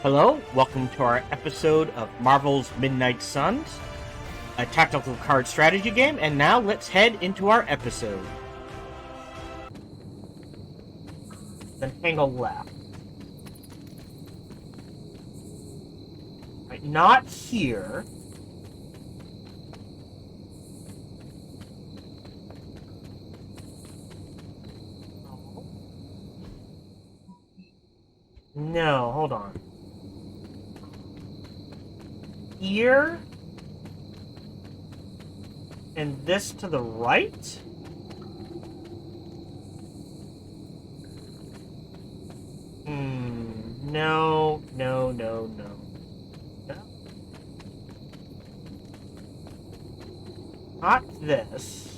Hello, welcome to our episode of Marvel's Midnight Suns, a tactical card strategy game, and now let's head into our episode. Then angle left. Right, not here. No, hold on. Here. And this to the right? No. Not this.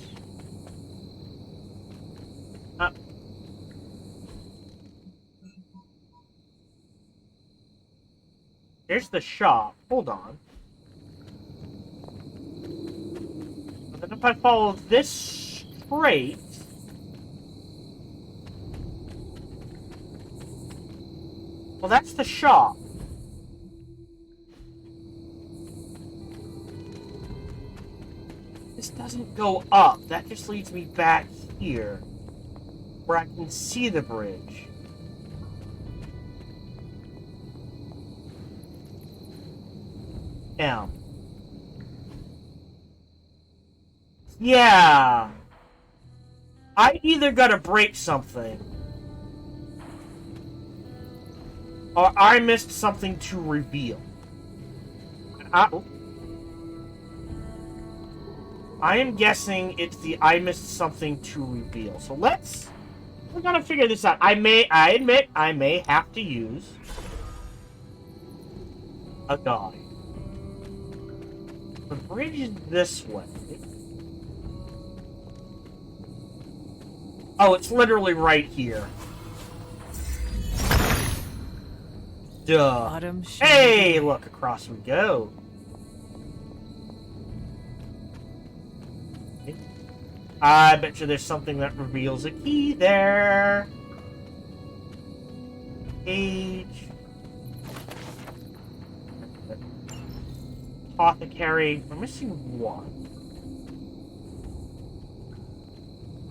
There's the shop. Hold on. And then if I follow this straight... Well, that's the shop. This doesn't go up. That just leads me back here, where I can see the bridge. Down. Yeah. I either gotta break something, or I missed something to reveal. I am guessing it's the I missed something to reveal. So we're gonna figure this out. I admit I may have to use a guide. The bridge is this way. Oh, it's literally right here. Duh. Hey, look, across we go. I bet you there's something that reveals a key there. Page. Apothecary. We're missing one.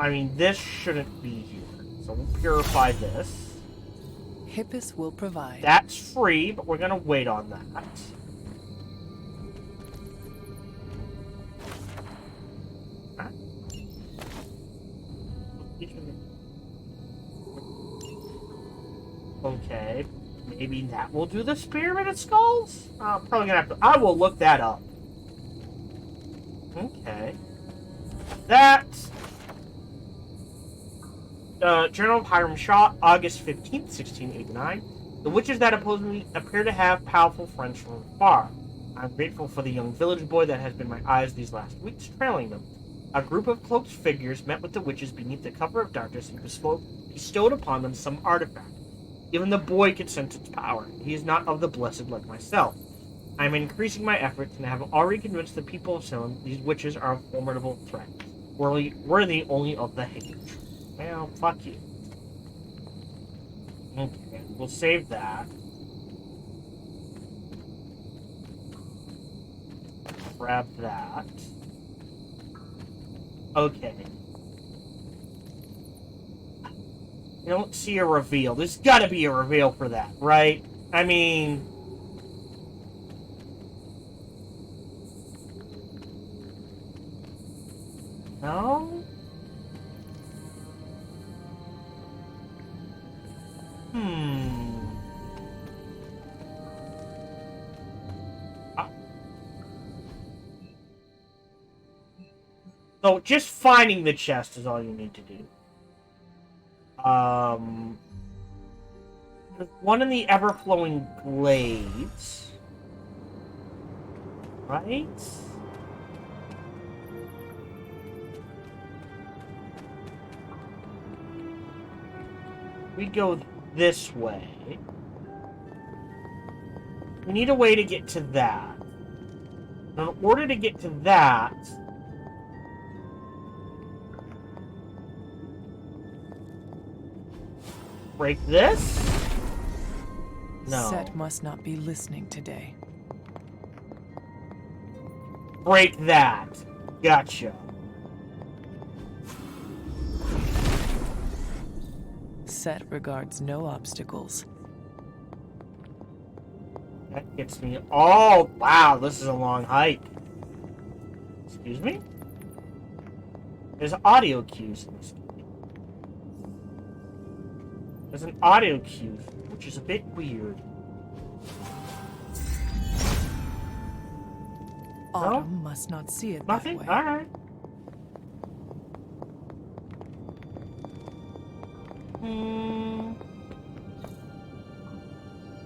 I mean, this shouldn't be here. So we'll purify this. Hippus will provide. That's free, but we're gonna wait on that. Okay, maybe that will do the Pyramid Skulls? I'm probably gonna have to... I will look that up. Okay. That... Journal of Hiram Shaw, August 15th, 1689. The witches that oppose me appear to have powerful friends from afar. I'm grateful for the young village boy that has been my eyes these last weeks, trailing them. A group of cloaked figures met with the witches beneath the cover of darkness and bestowed upon them some artifact. Even the boy could sense its power. He is not of the blessed like myself. I am increasing my efforts and have already convinced the people of Salem these witches are a formidable threat, worthy only of the hate. Well, fuck you. Okay, we'll save that. Grab that. Okay. I don't see a reveal. There's gotta be a reveal for that, right? I mean... No? So, just finding the chest is all you need to do. There's one in the ever-flowing glades. Right? We go this way. We need a way to get to that. In order to get to that... break this. No. Set must not be listening today. Break that. Gotcha. Set regards no obstacles. That gets me. Oh, wow, this is a long hike. Excuse me? There's audio cues in this game. There's an audio cue, which is a bit weird. Autumn must not see it Nothing? that way. Alright.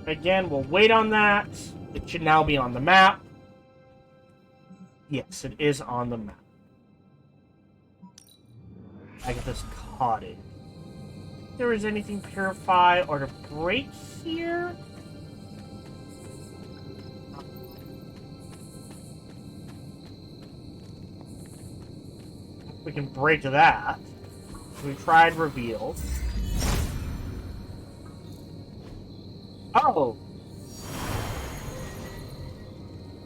Again, we'll wait on that. It should now be on the map. Yes, it is on the map. Agatha's cottage. If there is anything purify or to break here? We can break that. We tried reveal. Oh.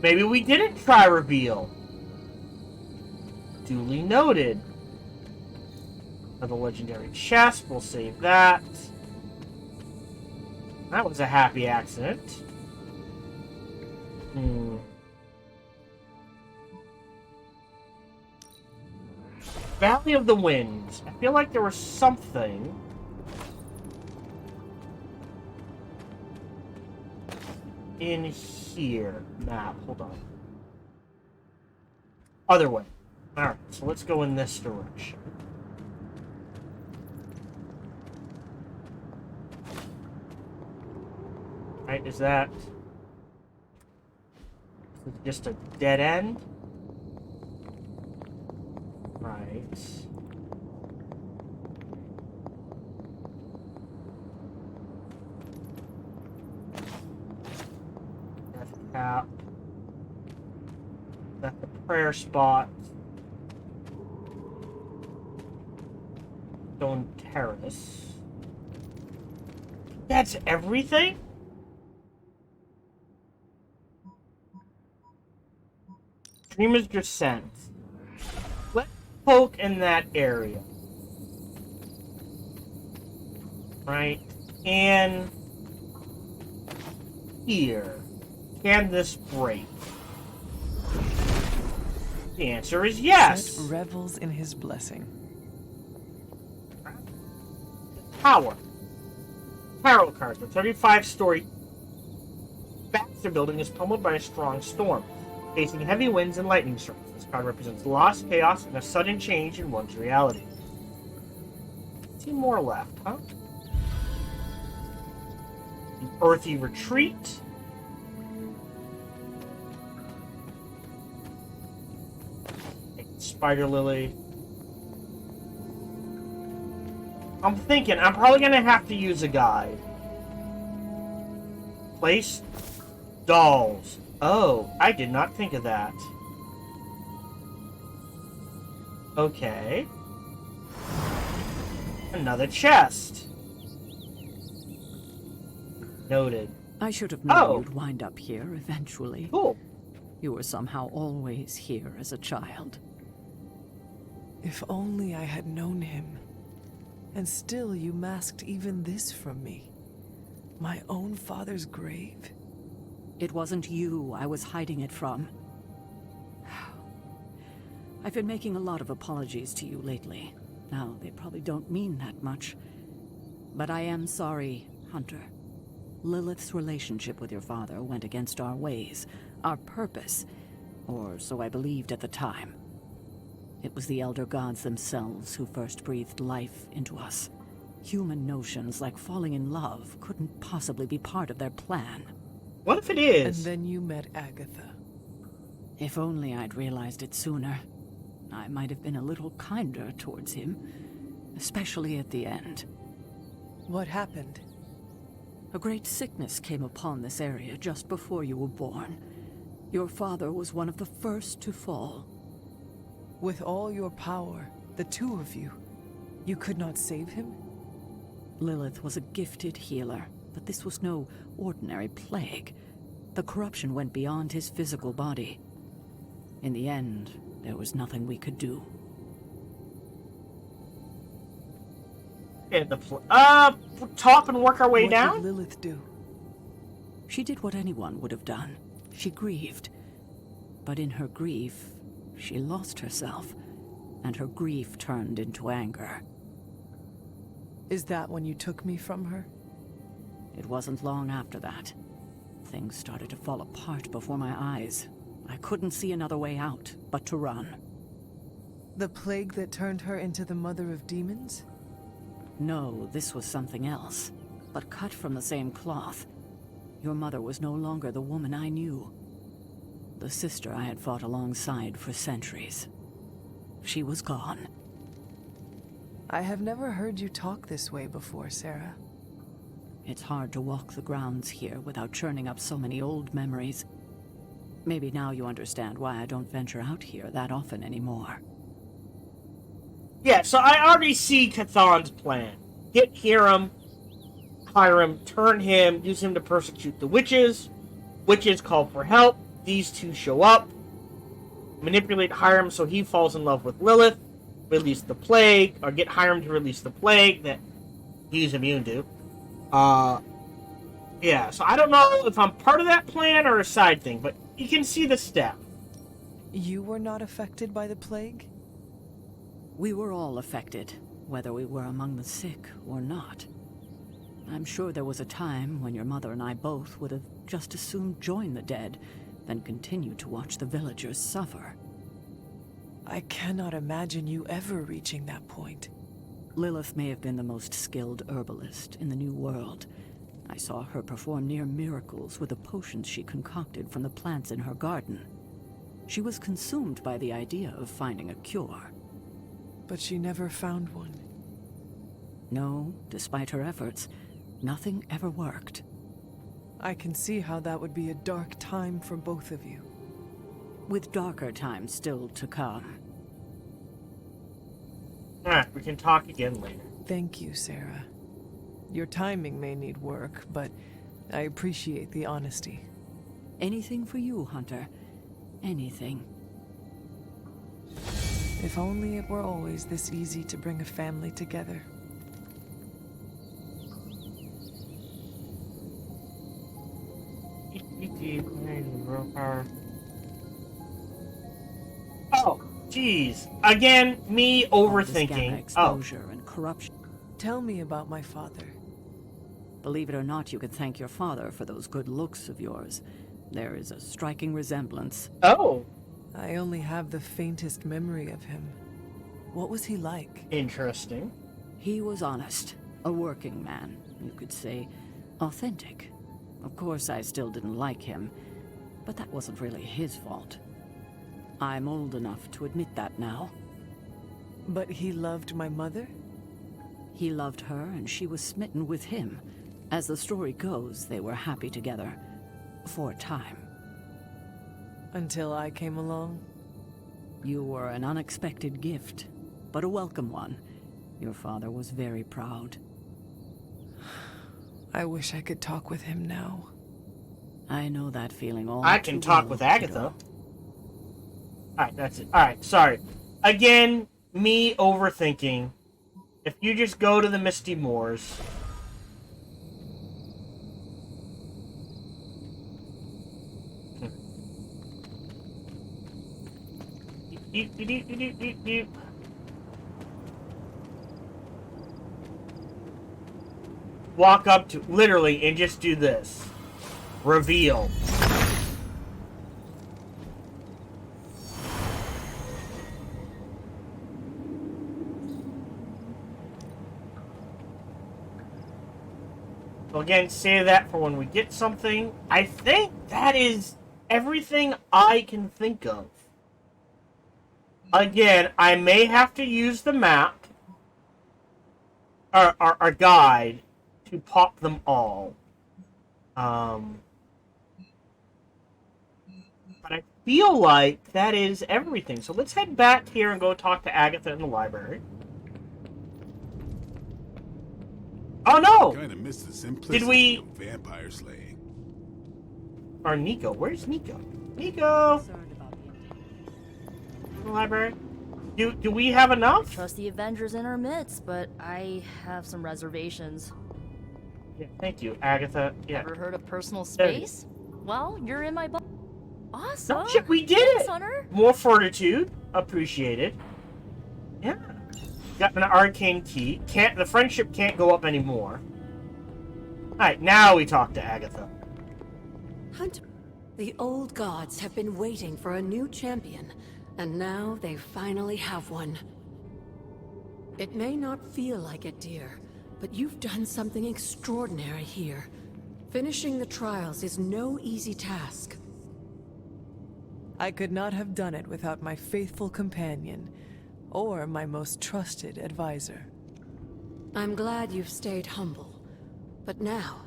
Maybe we didn't try reveal. Duly noted. For the legendary chest, we'll save that. That was a happy accident. Valley of the Winds. I feel like there was something. In here. Map. Hold on. Other way. Alright, so let's go in this direction. Right, is that just a dead end? Right. Death cap. That's the prayer spot. Stone terrace. That's everything? Dreamer's Descent. Let's poke in that area. Right? And here. Can this break? The answer is yes. Set revels in his blessing. Tower. Tarot cards. The 35-story Baxter building is pummeled by a strong storm, facing heavy winds and lightning strikes. This card represents loss, chaos, and a sudden change in one's reality. 2 more left, huh? An earthy retreat. Spider lily. I'm thinking I'm probably gonna have to use a guide. Place dolls. Oh, I did not think of that. Okay. Another chest. Noted. I should have known you'd wind up here eventually. Cool. You were somehow always here as a child. If only I had known him. And still you masked even this from me. My own father's grave. It wasn't you I was hiding it from. I've been making a lot of apologies to you lately. Now, they probably don't mean that much. But I am sorry, Hunter. Lilith's relationship with your father went against our ways, our purpose, or so I believed at the time. It was the Elder Gods themselves who first breathed life into us. Human notions like falling in love couldn't possibly be part of their plan. What if it is? And then you met Agatha. If only I'd realized it sooner. I might have been a little kinder towards him, especially at the end. What happened? A great sickness came upon this area just before you were born. Your father was one of the first to fall. With all your power, the two of you, you could not save him? Lilith was a gifted healer, but this was no ordinary plague. The corruption went beyond his physical body. In the end, there was nothing we could do. And top and work our way down? What did Lillith do? She did what anyone would have done. She grieved. But in her grief, she lost herself, and her grief turned into anger. Is that when you took me from her? It wasn't long after that. Things started to fall apart before my eyes. I couldn't see another way out but to run. The plague that turned her into the mother of demons? No, this was something else, but cut from the same cloth. Your mother was no longer the woman I knew. The sister I had fought alongside for centuries. She was gone. I have never heard you talk this way before, Sarah. It's hard to walk the grounds here without churning up so many old memories. Maybe now you understand why I don't venture out here that often anymore. Yeah, so I already see Cathan's plan. Get Hiram, Hiram, turn him, use him to persecute the witches. Witches call for help. These two show up. Manipulate Hiram so he falls in love with Lillith. Release the plague, or get Hiram to release the plague that he's immune to. Yeah, so I don't know if I'm part of that plan or a side thing, but you can see the step. You were not affected by the plague? We were all affected, whether we were among the sick or not. I'm sure there was a time when your mother and I both would have just as soon join the dead than continue to watch the villagers suffer. I cannot imagine you ever reaching that point. Lillith may have been the most skilled herbalist in the New World. I saw her perform near miracles with the potions she concocted from the plants in her garden. She was consumed by the idea of finding a cure. But she never found one. No, despite her efforts, nothing ever worked. I can see how that would be a dark time for both of you. With darker times still to come. Alright, we can talk again later. Thank you, Sarah. Your timing may need work, but I appreciate the honesty. Anything for you, Hunter. Anything. If only it were always this easy to bring a family together. Oh, jeez. Again, me overthinking. Exposure and corruption. Tell me about my father. Believe it or not, you could thank your father for those good looks of yours. There is a striking resemblance. Oh. I only have the faintest memory of him. What was he like? Interesting. He was honest. A working man, you could say. Authentic. Of course, I still didn't like him, but that wasn't really his fault. I'm old enough to admit that now. But he loved my mother? He loved her, and she was smitten with him. As the story goes, they were happy together. For a time. Until I came along? You were an unexpected gift, but a welcome one. Your father was very proud. I wish I could talk with him now. I know that feeling all I can too talk well, with Agatha. kiddo. Alright, that's it. Alright, sorry. Again, me overthinking. If you just go to the Misty Moors. Walk up to, literally, and just do this. Reveal. So again, save that for when we get something. I think that is everything I can think of. Again, I may have to use the map, or our guide, to pop them all. But I feel like that is everything. So let's head back here and go talk to Agatha in the library. Oh no! Kind of miss the simplicity Did we? of vampire slaying. Or Nico? Where's Nico? Nico! Concerned about the Library. Do we have enough? Trust the Avengers in our midst, but I have some reservations. Yeah, thank you, Agatha. Yeah. Ever heard of personal There you go. space? Well, you're in my Awesome. No shit, we did Thanks, it! Hunter. More fortitude. Appreciated. Yeah. Got an arcane key. The friendship can't go up anymore. Alright, now we talk to Agatha. Hunter, the old gods have been waiting for a new champion, and now they finally have one. It may not feel like it, dear, but you've done something extraordinary here. Finishing the trials is no easy task. I could not have done it without my faithful companion, or my most trusted advisor. I'm glad you've stayed humble. But now,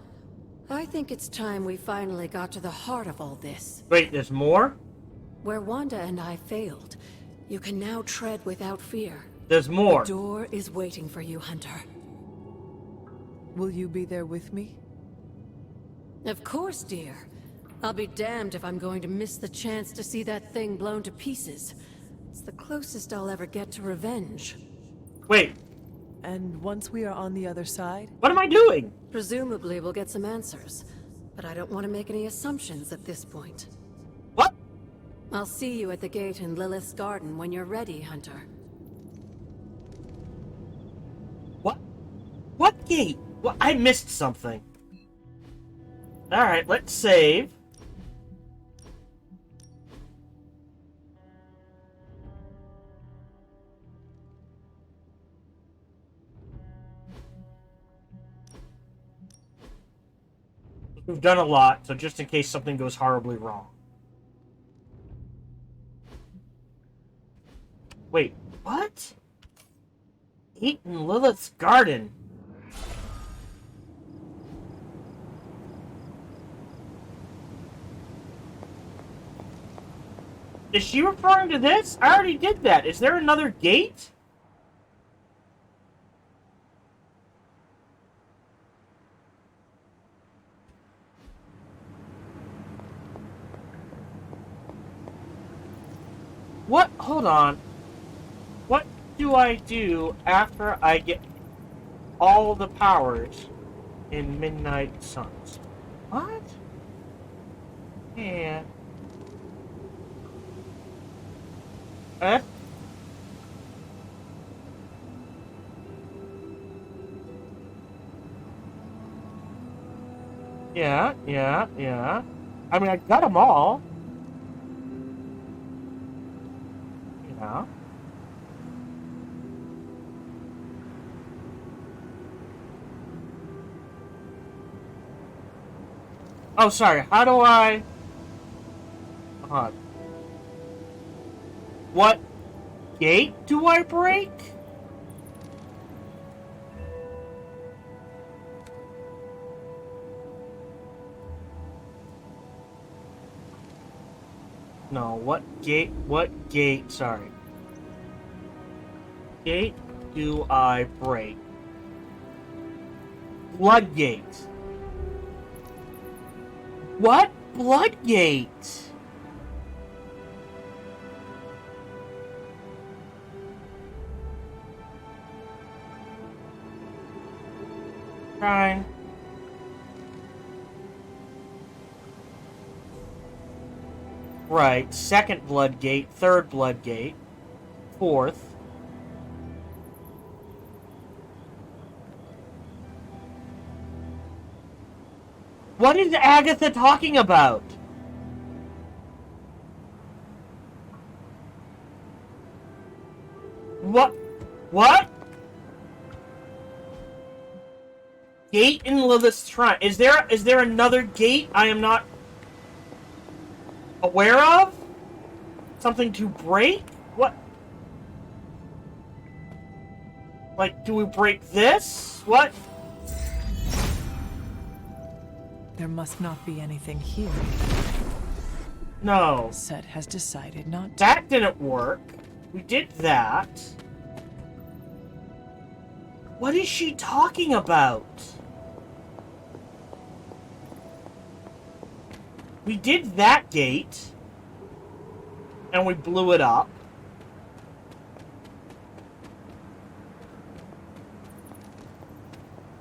I think it's time we finally got to the heart of all this. Wait, there's more? Where Wanda and I failed, you can now tread without fear. There's more. The door is waiting for you, Hunter. Will you be there with me? Of course, dear. I'll be damned if I'm going to miss the chance to see that thing blown to pieces. It's the closest I'll ever get to revenge. Wait, And once we are on the other side, what am I doing? Presumably we'll get some answers, but I don't want to make any assumptions at this point. What? I'll see you at the gate in Lilith's garden when you're ready, Hunter. What? What gate? What? I missed something. Alright, let's save. We've done a lot, so just in case something goes horribly wrong. Wait, what? Eat in Lilith's garden. Is she referring to this? I already did that. Is there another gate? What? Hold on. What do I do after I get all the powers in Midnight Suns? What? Yeah. Yeah. I mean, I got them all. Yeah. Oh, sorry. How do I... What gate do I break? No, what gate, sorry. Gate do I break? Bloodgate. What? Bloodgate? Trying. Right, second blood gate, third blood gate, fourth. What is Agatha talking about? What? What? Gate in Lilith's shrine. Is there another gate I am not aware of? Something to break? What? Like, do we break this? What? there must not be anything here. No. Set has decided not to. That didn't work. We did that. What is she talking about? We did that gate. And we blew it up.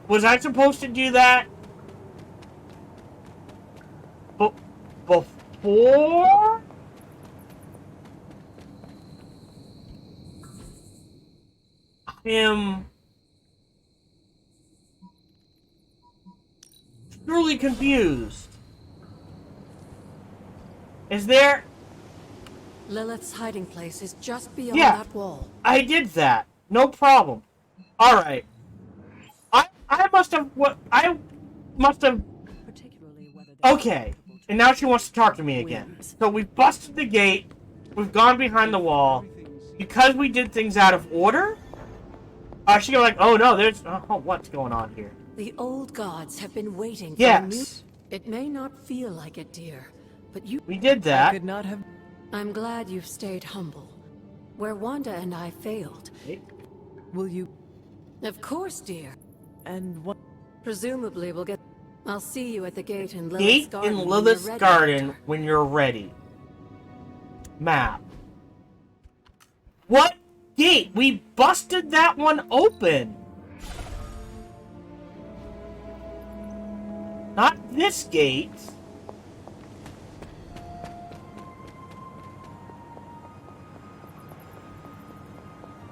Was I supposed to do that? Before? I am truly confused. Is there... Lilith's hiding place is just beyond Yeah, that wall. I did that. No problem. Alright. I must have... Particularly whether they Okay. And now she wants to talk to me again. wins. So we've busted the gate. We've gone behind the wall. Because we did things out of order? She go like, oh no, there's... Oh, what's going on here? The old gods have been waiting for a new... Yes. It may not feel like it, dear, but you... We did I that. could not have. I'm glad you've stayed humble. Where Wanda and I failed. Will you? Of course, dear. And what? Presumably we'll get... I'll see you at the gate in Lilith's Gate garden. in when you're Lilith's ready, garden Hunter. when you're ready. Map. What gate? We busted that one open. Not this gate.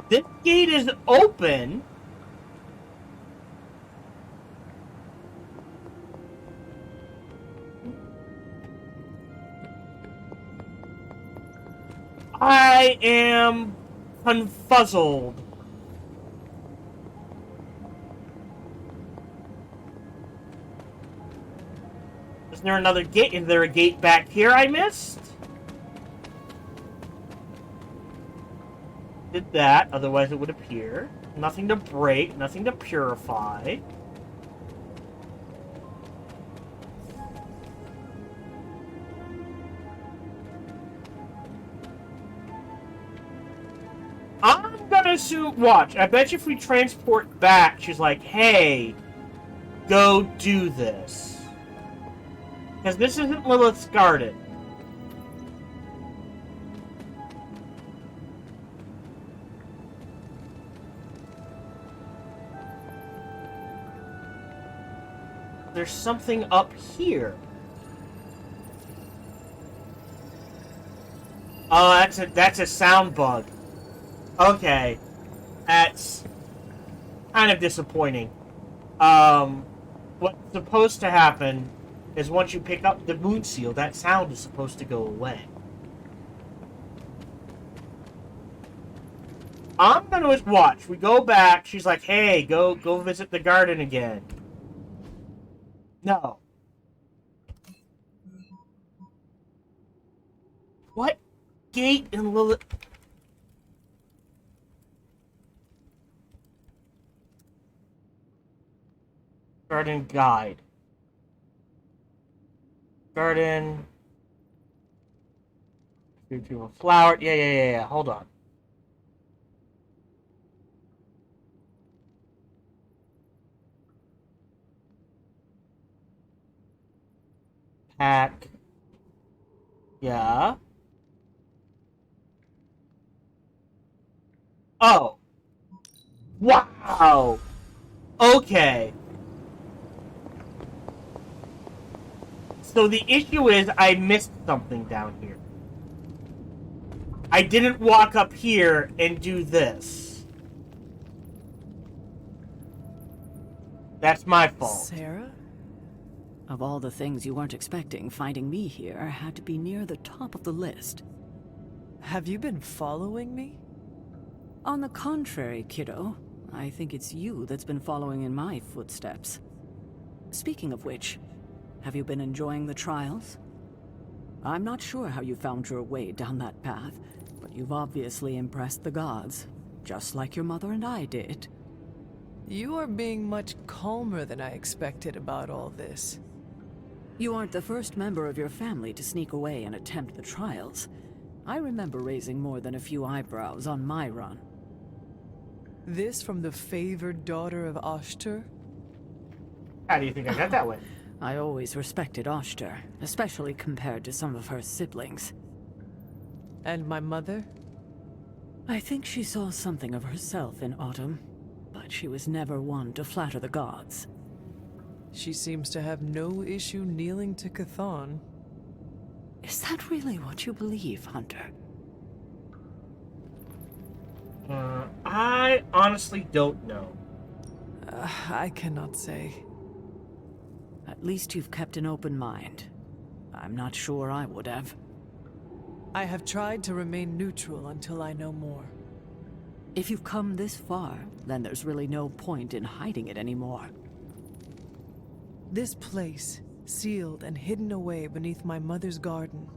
This gate is open. I am confuzzled. Is there another gate? Is there a gate back here I missed? Did that, otherwise it would appear. Nothing to break, nothing to purify. I'm gonna assume, watch, I bet you if we transport back, she's like, hey, go do this. Because this isn't Lilith's garden. There's something up here. Oh, that's a sound bug. Okay. That's kind of disappointing. What's supposed to happen is once you pick up the moon seal, that sound is supposed to go away. I'm gonna watch. We go back. She's like, "Hey, go visit the garden again." No. What gate in Lilith? Garden guide. Garden. Beautiful flower. Yeah. Hold on. Pack. Yeah. Oh. Wow. Okay. So the issue is I missed something down here. I didn't walk up here and do this. That's my fault. Sarah? Of all the things you weren't expecting, finding me here had to be near the top of the list. Have you been following me? On the contrary, kiddo, I think it's you that's been following in my footsteps. Speaking of which, have you been enjoying the trials? I'm not sure how you found your way down that path, but you've obviously impressed the gods, just like your mother and I did. You are being much calmer than I expected about all this. You aren't the first member of your family to sneak away and attempt the trials. I remember raising more than a few eyebrows on my run. This from the favored daughter of Ashtur? How do you think I got that way? I always respected Ashtur, especially compared to some of her siblings. And my mother? I think she saw something of herself in Autumn, but she was never one to flatter the gods. She seems to have no issue kneeling to Chthon. Is that really what you believe, Hunter? I honestly don't know. I cannot say. At least you've kept an open mind. I'm not sure I would have. I have tried to remain neutral until I know more. If you've come this far, then there's really no point in hiding it anymore. This place, sealed and hidden away beneath my mother's garden,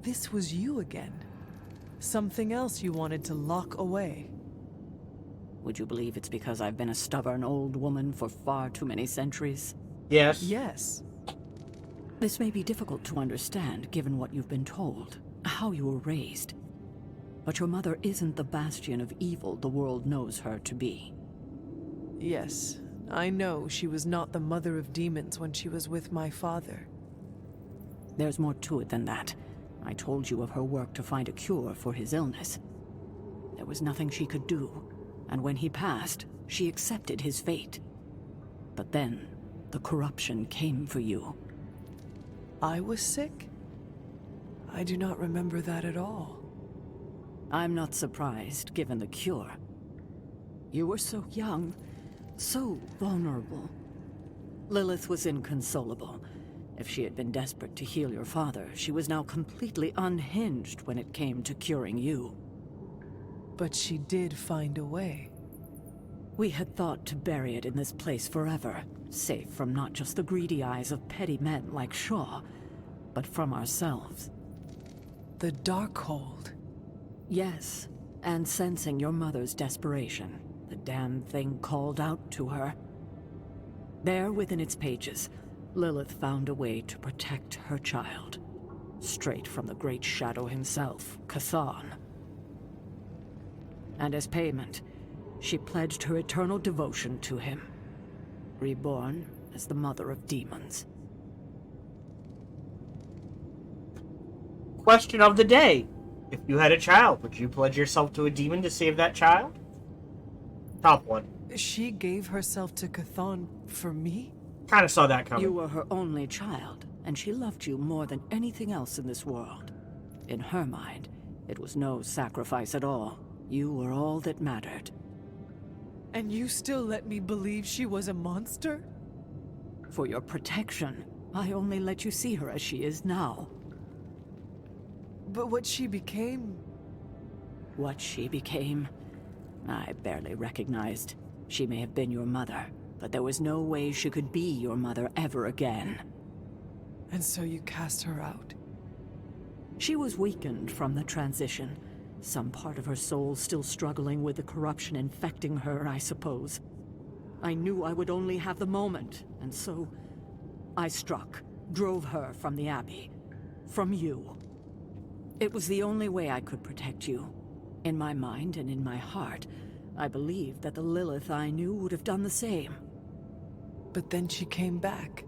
this was you again. Something else you wanted to lock away. Would you believe it's because I've been a stubborn old woman for far too many centuries? Yes. Yes. This may be difficult to understand given what you've been told, how you were raised. But your mother isn't the bastion of evil the world knows her to be. Yes, I know she was not the mother of demons when she was with my father. There's more to it than that. I told you of her work to find a cure for his illness. There was nothing she could do, and when he passed, she accepted his fate. But then, the corruption came for you. I was sick? I do not remember that at all. I'm not surprised, given the cure. You were so young, so vulnerable. Lillith was inconsolable. If she had been desperate to heal your father, she was now completely unhinged when it came to curing you. But she did find a way. We had thought to bury it in this place forever, safe from not just the greedy eyes of petty men like Shaw, but from ourselves. The Darkhold. Yes, and sensing your mother's desperation, the damn thing called out to her. There within its pages, Lillith found a way to protect her child. Straight from the Great Shadow himself, Chthon. And as payment, she pledged her eternal devotion to him. Reborn as the mother of demons. Question of the day. If you had a child, would you pledge yourself to a demon to save that child? Top one. She gave herself to Chthon for me? Kind of saw that coming. You were her only child, and she loved you more than anything else in this world. In her mind, it was no sacrifice at all. You were all that mattered. And you still let me believe she was a monster? For your protection, I only let you see her as she is now. But what she became... What she became, I barely recognized. She may have been your mother, but there was no way she could be your mother ever again. And so you cast her out? She was weakened from the transition. Some part of her soul still struggling with the corruption infecting her, I suppose. I knew I would only have the moment, and so I struck, drove her from the Abbey. From you. It was the only way I could protect you. In my mind and in my heart, I believed that the Lillith I knew would have done the same. But then she came back.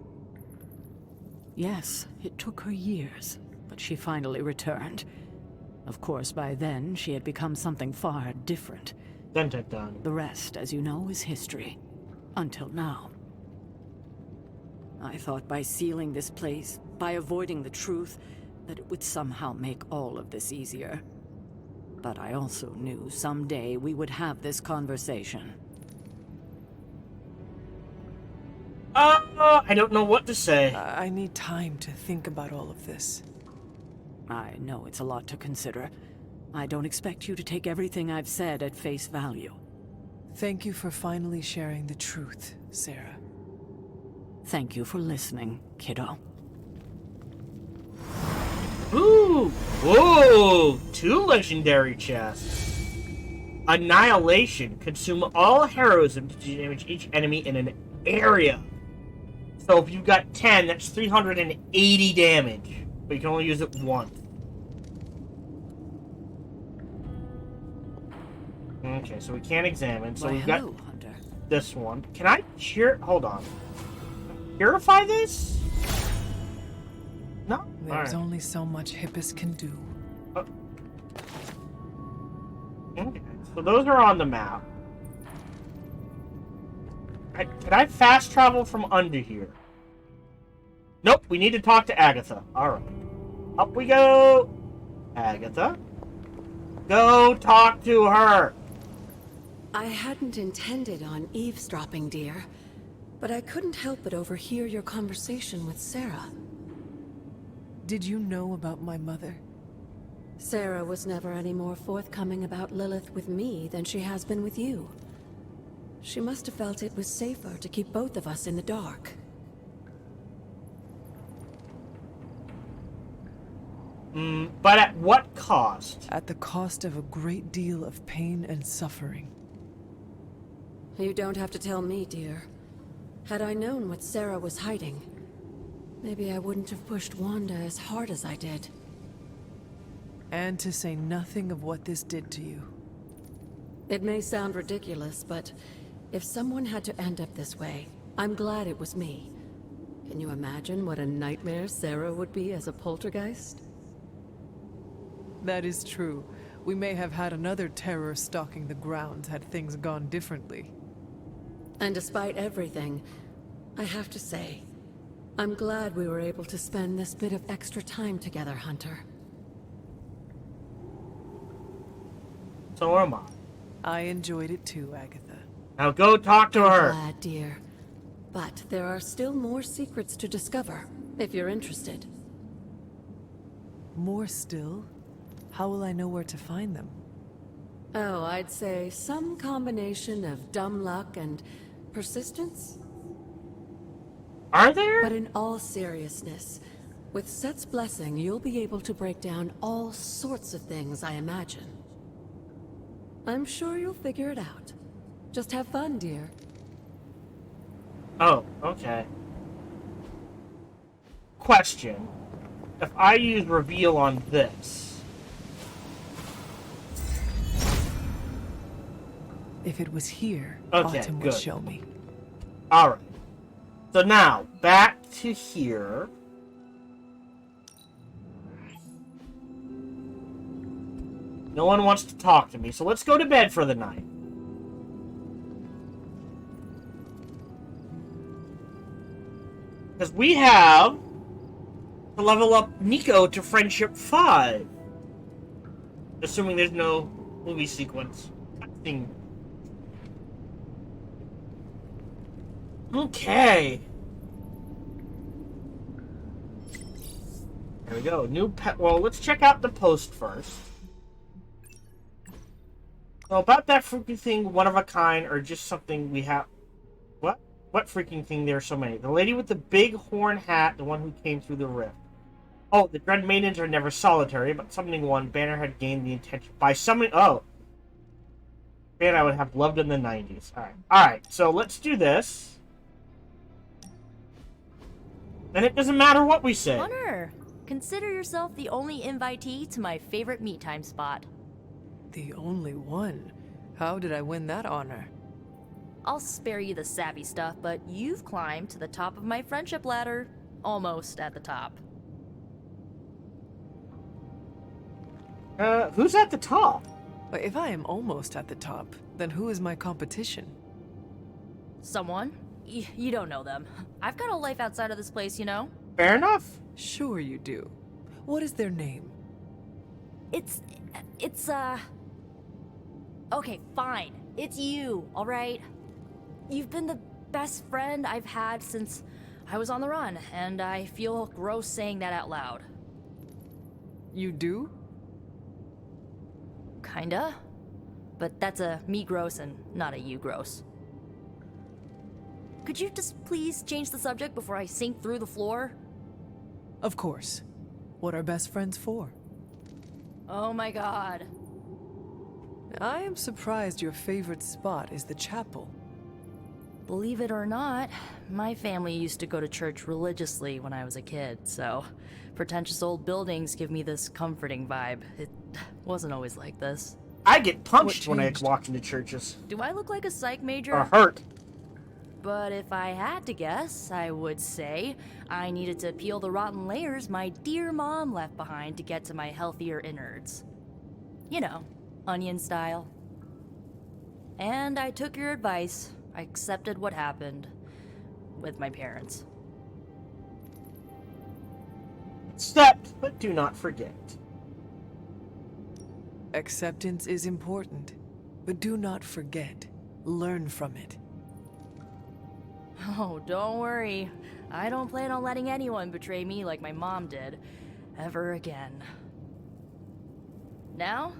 Yes, it took her years, but she finally returned. Of course, by then, she had become something far different. Dun dun dun. The rest, as you know, is history. Until now. I thought by sealing this place, by avoiding the truth, that it would somehow make all of this easier. But I also knew someday we would have this conversation. I don't know what to say. I need time to think about all of this. I know it's a lot to consider. I don't expect you to take everything I've said at face value. Thank you for finally sharing the truth, Sarah. Thank you for listening, kiddo. Ooh! Whoa! 2 legendary chests. Annihilation. Consume all heroism to damage each enemy in an area. So if you've got 10, that's 380 damage. But you can only use it once. Okay, so we can't examine. So Why, we've got hello, Hunter. this one. Can I hold on. Purify this? No? There's Alright. only so much Hippus can do. Okay, so those are on the map. Can I fast travel from under here? Nope, we need to talk to Agatha. Alright. Up we go! Agatha? Go talk to her! I hadn't intended on eavesdropping, dear, but I couldn't help but overhear your conversation with Sarah. Did you know about my mother? Sarah was never any more forthcoming about Lilith with me than she has been with you. She must have felt it was safer to keep both of us in the dark. But at what cost? At the cost of a great deal of pain and suffering. You don't have to tell me, dear. Had I known what Sarah was hiding, maybe I wouldn't have pushed Wanda as hard as I did. And to say nothing of what this did to you. It may sound ridiculous, but if someone had to end up this way, I'm glad it was me. Can you imagine what a nightmare Sarah would be as a poltergeist? That is true. We may have had another terror stalking the grounds had things gone differently. And despite everything, I have to say, I'm glad we were able to spend this bit of extra time together, Hunter. So am I. I enjoyed it too, Agatha. Now go talk to her! Glad, dear. But there are still more secrets to discover, if you're interested. More still? How will I know where to find them? Oh, I'd say some combination of dumb luck and persistence? Are there? But in all seriousness, with Set's blessing, you'll be able to break down all sorts of things, I imagine. I'm sure you'll figure it out. Just have fun, dear. Oh, okay. Question. If I use reveal on this... If it was here, Okay, Autumn good. would show me. Alright. So now, back to here. No one wants to talk to me, so let's go to bed for the night. Because we have to level up Nico to Friendship 5. Assuming there's no movie sequence. Thing. Okay. There we go. New pet. Well, let's check out the post first. So about that freaking thing, one of a kind, or just something we have. What? What freaking thing? There are so many. The lady with the big horn hat, the one who came through the rift. Oh, the Dread Maidens are never solitary, but summoning one, Banner had gained the intention by summoning. Oh. Man, I would have loved in the 90s. Alright, so let's do this. And it doesn't matter what we say. Hunter, consider yourself the only invitee to my favorite meet time spot. The only one? How did I win that honor? I'll spare you the savvy stuff, but you've climbed to the top of my friendship ladder. Almost at the top. Who's at the top? But if I am almost at the top, then who is my competition? Someone? You don't know them. I've got a life outside of this place, you know? Fair enough. Sure you do. What is their name? It's, Okay, fine. It's you, alright? You've been the best friend I've had since I was on the run, and I feel gross saying that out loud. You do? Kinda. But that's a me gross and not a you gross. Could you just please change the subject before I sink through the floor? Of course. What are best friends for? Oh my god. I am surprised your favorite spot is the chapel. Believe it or not, my family used to go to church religiously when I was a kid, so pretentious old buildings give me this comforting vibe. It wasn't always like this. I get punched What when I changed? walk into churches. Do I look like a psych major? Or hurt. But if I had to guess, I would say I needed to peel the rotten layers my dear mom left behind to get to my healthier innards. You know, onion style. And I took your advice. I accepted what happened with my parents. Accept, but do not forget. Acceptance is important, but do not forget. Learn from it. Oh, don't worry. I don't plan on letting anyone betray me like my mom did, ever again. Now,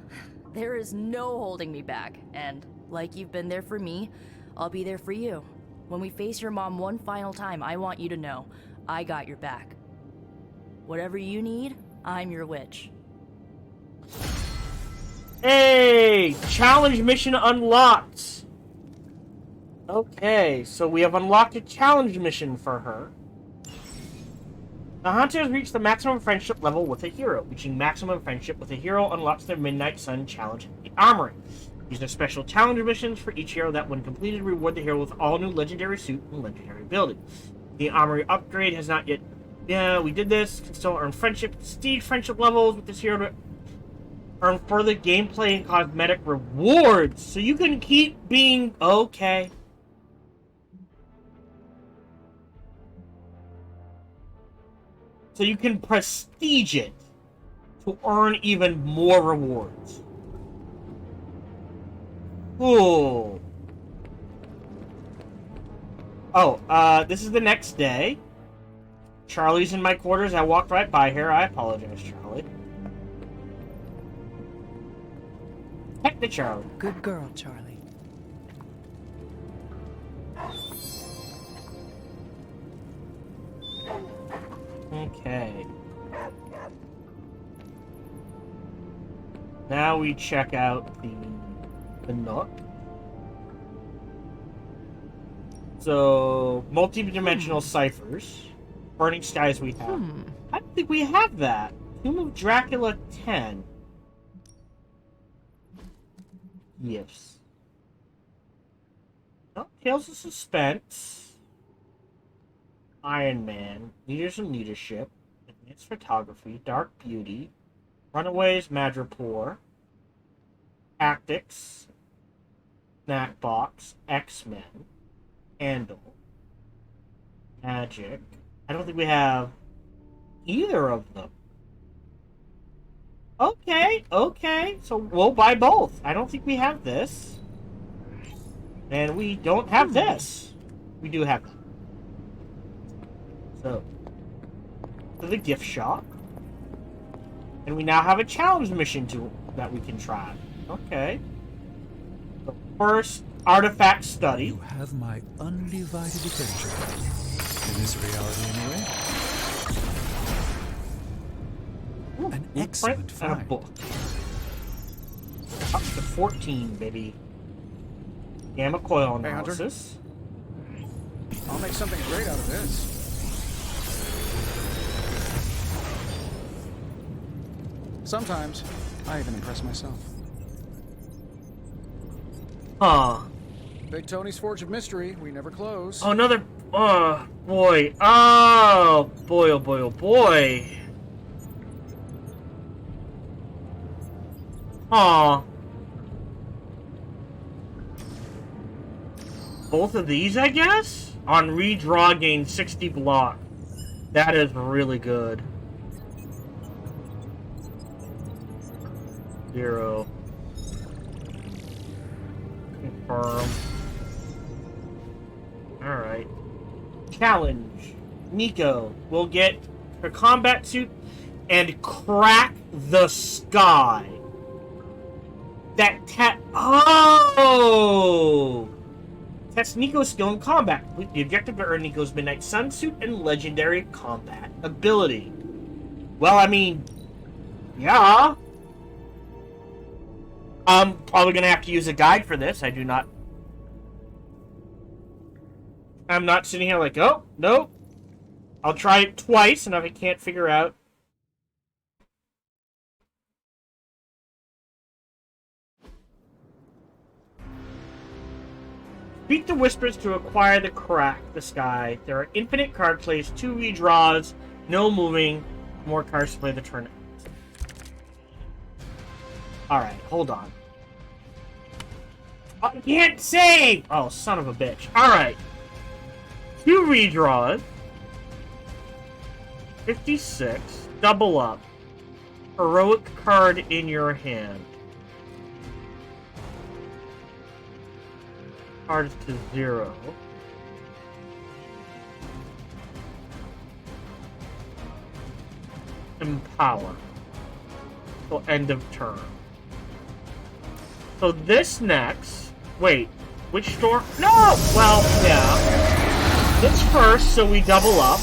there is no holding me back, and like you've been there for me, I'll be there for you. When we face your mom one final time, I want you to know, I got your back. Whatever you need, I'm your witch. Hey! Challenge mission unlocked! Okay, so we have unlocked a challenge mission for her. The hunter has reached the maximum friendship level with a hero. Reaching maximum friendship with a hero unlocks their Midnight Sun challenge in the armory. These are special challenge missions for each hero that, when completed, reward the hero with all new legendary suit and legendary ability. The armory upgrade has not yet... Yeah, we did this. Can still earn friendship, prestige friendship levels with this hero to earn further gameplay and cosmetic rewards. So you can keep being okay. So you can prestige it to earn even more rewards. Cool. Oh, this is the next day. Charlie's in my quarters. I walked right by her. I apologize, Charlie. Heck to Charlie. Good girl, Charlie. Okay. Now we check out the Nook. So, multi-dimensional ciphers. Burning Skies we have. I don't think we have that. Tomb of Dracula 10. Yes. Oh, Tales of Suspense. Iron Man. Leaders in Leadership. Advanced Photography. Dark Beauty. Runaways Madripoor. Tactics. Snackbox. X-Men. Handle. Magic. I don't think we have either of them. Okay, okay. So we'll buy both. I don't think we have this. And we don't have this. We do have that. So, to the gift shop. And we now have a challenge mission that we can try. Okay. The first artifact study. You have my undivided attention. In this reality, anyway. Ooh, An blueprint excellent and a find. book. Up to 14, baby. Gamma coil Hey, Hunter. analysis. I'll make something great out of this. Sometimes, I even impress myself. Huh. Big Tony's Forge of Mystery, we never close. Oh, another... Oh, boy. Oh, boy, oh, boy, oh, boy. Aw. Both of these, I guess? On redraw, gain 60 block. That is really good. 0. Confirm. Alright. Challenge. Nico will get her combat suit and crack the sky. Oh! Test Nico's skill in combat. Complete the objective to earn Nico's Midnight Sun suit and legendary combat ability. Well, I mean, yeah. I'm probably gonna have to use a guide for this. I'm not sitting here like, oh, no. I'll try it twice, and if I can't figure out... Beat the Whispers to acquire the Crack the Sky. There are infinite card plays, 2 redraws, no moving, more cards to play the turn. Alright, hold on. I can't save! Oh, son of a bitch. Alright. 2 redraws. 56. Double up. Heroic card in your hand. Cards to 0. Empower. Till end of turn. So this next... Wait. Which storm? No! Well, yeah. This first, so we double up.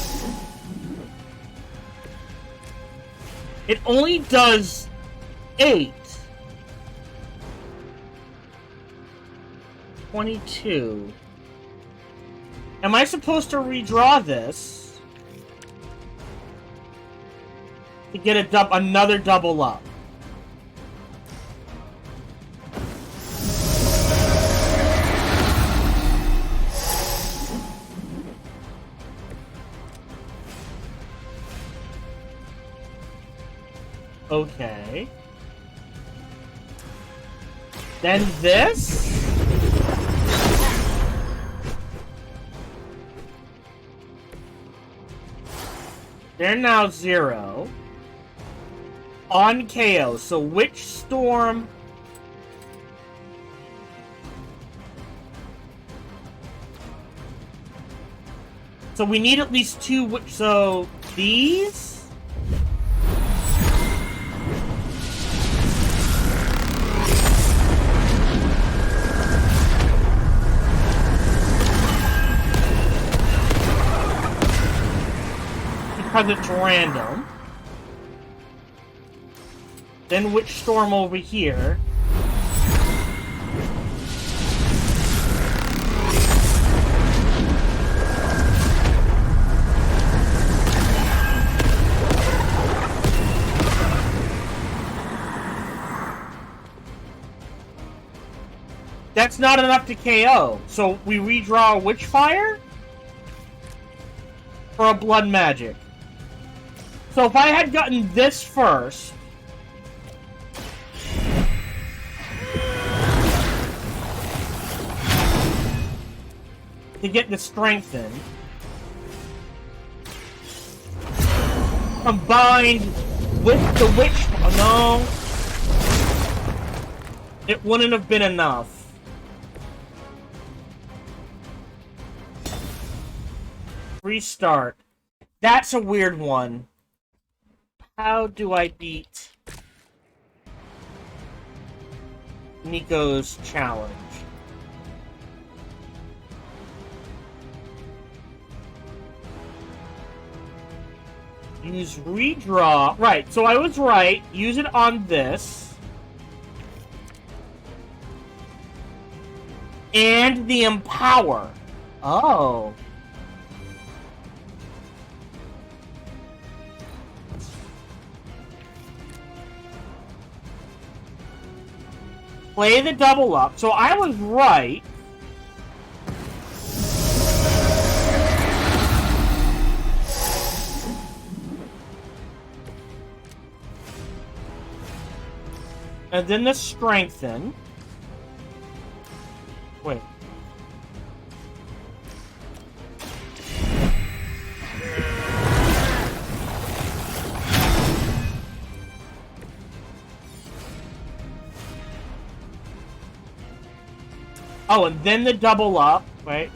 It only does 8. 22. Am I supposed to redraw this to get another double up? Okay. Then this? They're now 0. On KO. So which storm... So we need at least 2... So these... Because it's random. Then which storm over here? That's not enough to KO. So we redraw a Witchfire? For a Blood Magic. So if I had gotten this first... to get the Strengthen... combined with the Witch... Oh, no. It wouldn't have been enough. Restart. That's a weird one. How do I beat Nico's challenge? Use redraw. Right, so I was right. Use it on this. And the Empower. Oh. Play the double up. So I was right. And then the Strengthen. Wait. Oh, and then the double up. Wait.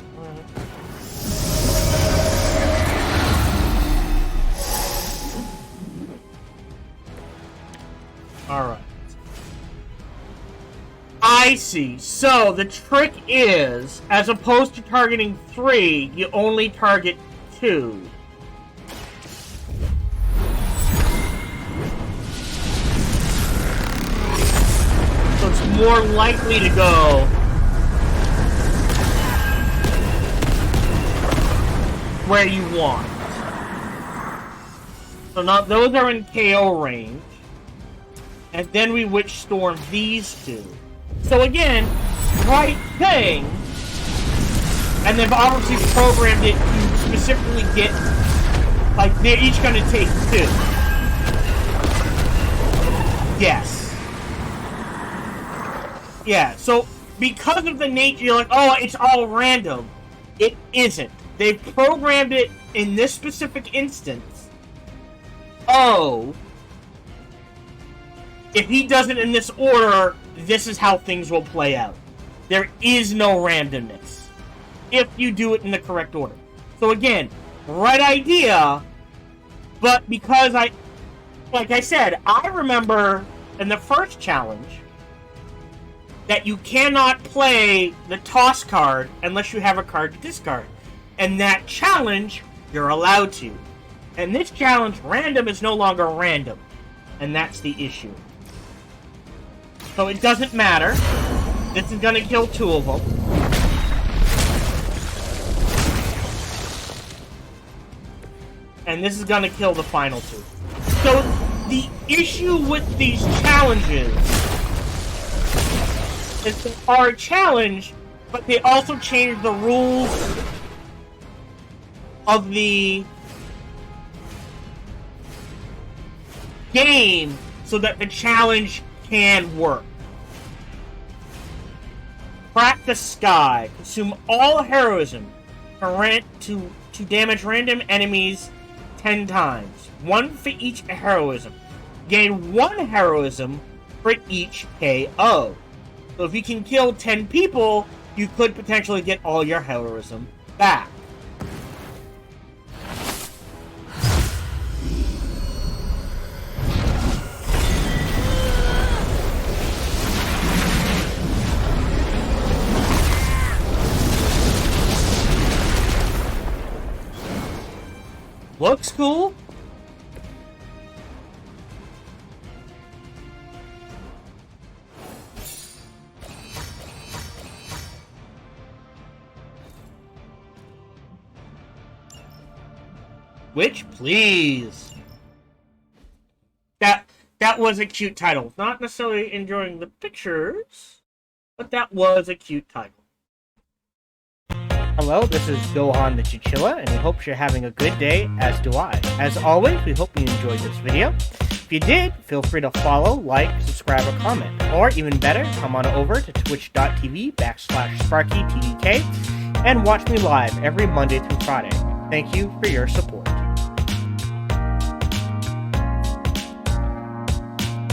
Alright. I see. So, the trick is, as opposed to targeting 3, you only target 2. So it's more likely to go where you want. So now those are in KO range. And then we Witch Storm these two. So again, right thing, And they've obviously programmed it to specifically get, like, they're each going to take 2. Yes. Yeah, so because of the nature, you're like, oh, it's all random. It isn't. They've programmed it in this specific instance. Oh, if he does it in this order, this is how things will play out. There is no randomness if you do it in the correct order. So again, right idea, but because like I said, I remember in the first challenge that you cannot play the toss card unless you have a card to discard. And that challenge, you're allowed to. And this challenge, random is no longer random. And that's the issue. So it doesn't matter. This is gonna kill 2 of them. And this is gonna kill the final 2. So the issue with these challenges is they are a challenge, but they also change the rules of the game so that the challenge can work. Crack the sky. Consume all heroism to damage random enemies 10 times. 1 for each heroism. Gain 1 heroism for each KO. So if you can kill 10 people, you could potentially get all your heroism back. Looks cool. Which, please. That was a cute title. Not necessarily enjoying the pictures, but that was a cute title. Hello, this is Gohan the Chinchilla, and we hope you're having a good day, as do I. As always, we hope you enjoyed this video. If you did, feel free to follow, like, subscribe, or comment. Or, even better, come on over to twitch.tv/SparkyTDK and watch me live every Monday through Friday. Thank you for your support.